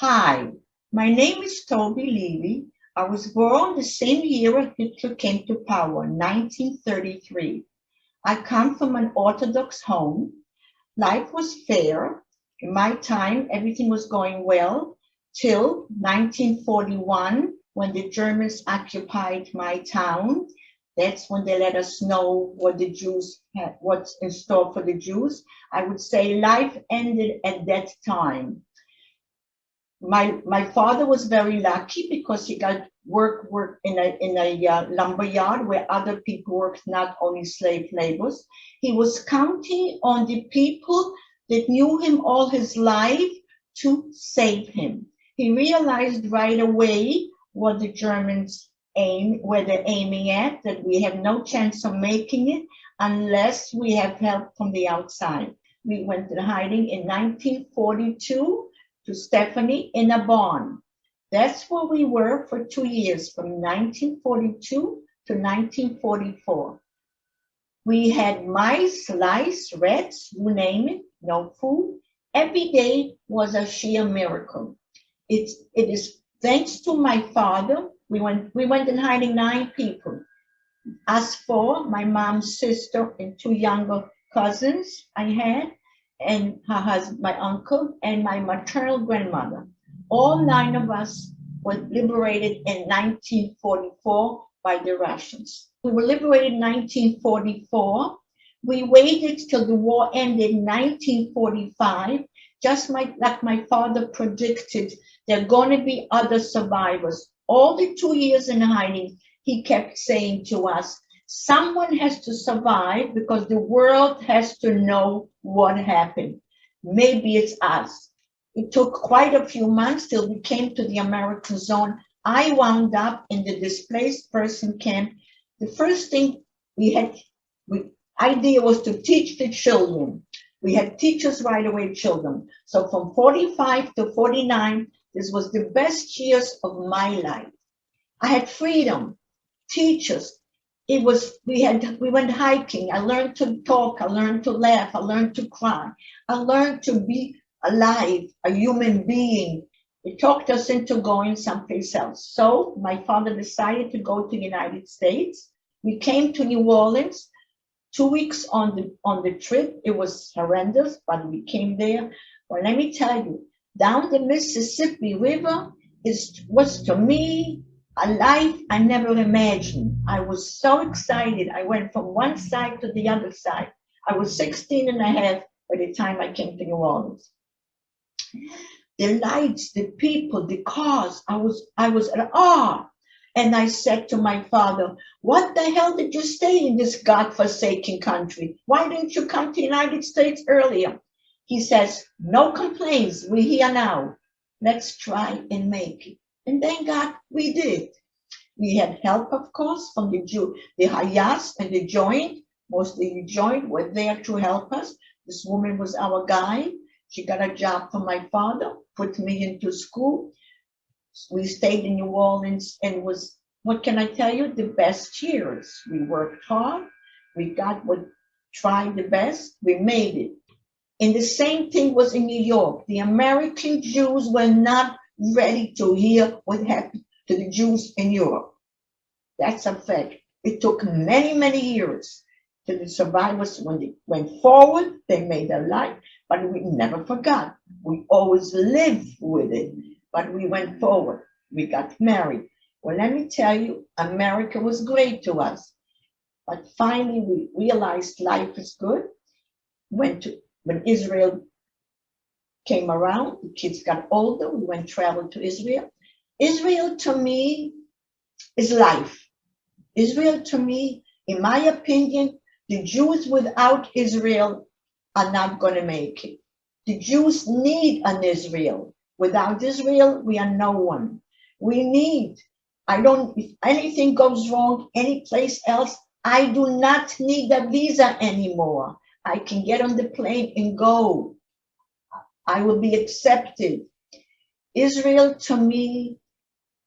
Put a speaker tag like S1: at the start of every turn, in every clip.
S1: Hi, my name is Toby Levy. I was born the same year Hitler came to power, 1933. I come from an Orthodox home. Life was fair. In my time, everything was going well till 1941 when the Germans occupied my town. That's when they let us know what the Jews had, what's in store for the Jews. I would say life ended at that time. My father was very lucky because he got work in a lumber yard where other people worked, not only slave laborers. He was counting on the people that knew him all his life to save him. He realized right away what the Germans where they're aiming at, that we have no chance of making it unless we have help from the outside. We went in hiding in 1942 to Stephanie in a barn. That's where we were for 2 years, from 1942 to 1944. We had mice, lice, rats, you name it, no food. Every day was a sheer miracle. It is thanks to my father. We went in hiding 9 people. Us 4, my mom's sister and 2 younger cousins I had, and her husband, my uncle, and my maternal grandmother. All 9 of us were liberated in 1944 by the Russians. We were liberated in 1944. We waited till the war ended in 1945, just like my father predicted. There are going to be other survivors. All the 2 years in hiding, he kept saying to us, someone has to survive because the world has to know what happened. Maybe it's us. It took quite a few months till we came to the American zone. I wound up in the displaced person camp. The first thing idea was to teach the children. We had teachers right away, children. So from 45 to 49, this was the best years of my life. I had freedom, teachers. We went hiking. I learned to talk. I learned to laugh. I learned to cry. I learned to be alive, a human being. It talked us into going someplace else. So my father decided to go to the United States. We came to New Orleans. 2 weeks on the trip. It was horrendous, but we came there. Well, let me tell you, down the Mississippi River was to me a life I never imagined. I was so excited. I went from one side to the other side. I was 16 and a half by the time I came to New Orleans. The lights, the people, the cars, I was at awe. And I said to my father, what the hell did you stay in this godforsaken country? Why didn't you come to the United States earlier? He says, no complaints. We're here now. Let's try and make it. And thank God we did. We had help, of course, from the Hayas and the Joint. Mostly the Joint were there to help us. This woman was our guide. She got a job for my father, put me into school. We stayed in New Orleans and was, what can I tell you, the best years. We worked hard. We tried the best. We made it. And the same thing was in New York. The American Jews were not ready to hear what happened to the Jews in Europe. That's a fact. It took many, many years till the survivors, when they went forward, they made their life, but we never forgot. We always lived with it, but we went forward. We got married. Well, let me tell you, America was great to us. But finally, we realized life is good. When Israel came around, the kids got older, we went travel to Israel. Israel to me is life. Israel to me, in my opinion, the Jews without Israel are not going to make it. The Jews need an Israel. Without Israel, we are no one. If anything goes wrong any place else, I do not need a visa anymore. I can get on the plane and go. I will be accepted. Israel, to me,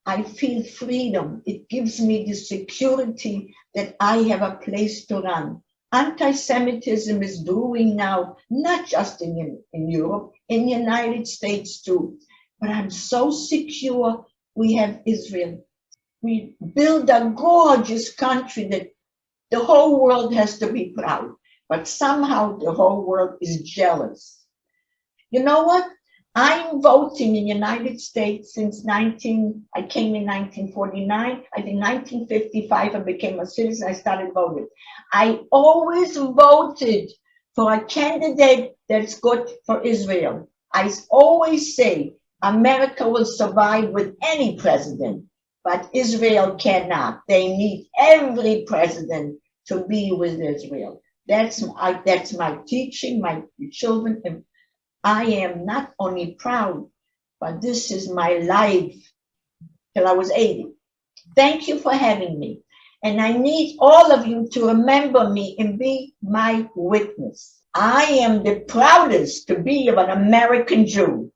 S1: I feel freedom. It gives me the security that I have a place to run. Anti-Semitism is brewing now, not just in Europe, in the United States too. but I'm so secure we have Israel. We build a gorgeous country that the whole world has to be proud, but somehow the whole world is jealous. You know what? I'm voting in the United States since I came in 1949. I think 1955 I became a citizen, I started voting. I always voted for a candidate that's good for Israel. I always say America will survive with any president, but Israel cannot. They need every president to be with Israel. That's my teaching, my children. And I am not only proud, but this is my life till I was 80. Thank you for having me. And I need all of you to remember me and be my witness. I am the proudest to be of an American Jew.